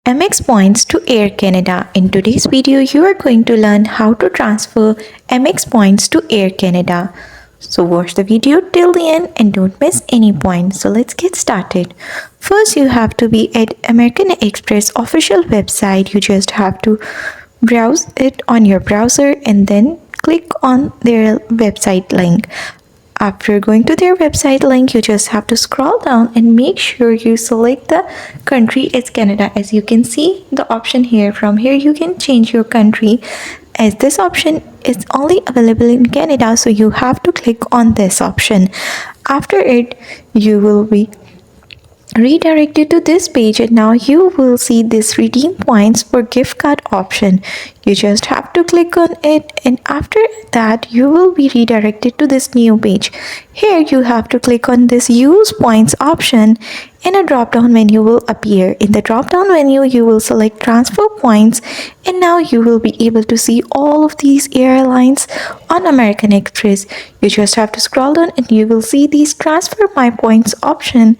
Amex points to Air Canada. In today's video, you are going to learn how to transfer Amex points to Air Canada. So watch the video till the end and don't miss any point. So let's get started. First, you have to be at American Express official website. You just have to browse it on your browser and then click on their website link. After going to their website link, you just have to scroll down and make sure you select the country as Canada. As you can see the option here, from here you can change your country, as this option is only available in Canada, so you have to click on this option. After it, you will be redirected to this page and now you will see this redeem points for gift card option. You just have to click on it and after that you will be redirected to this new page. Here you have to click on this use points option and a drop down menu will appear. In the drop down menu you will select transfer points and now you will be able to see all of these airlines on American Express. You just have to scroll down and you will see these transfer my points option.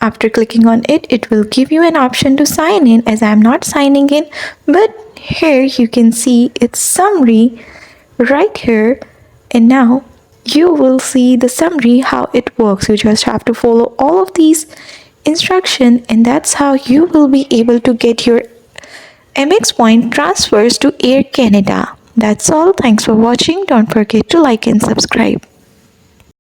After clicking on it, it will give you an option to sign in, as I am not signing in, but here you can see its summary right here, and now you will see the summary how it works. You just have to follow all of these instructions and that's how you will be able to get your Amex point transfers to Air Canada. That's all. Thanks for watching. Don't forget to like and subscribe.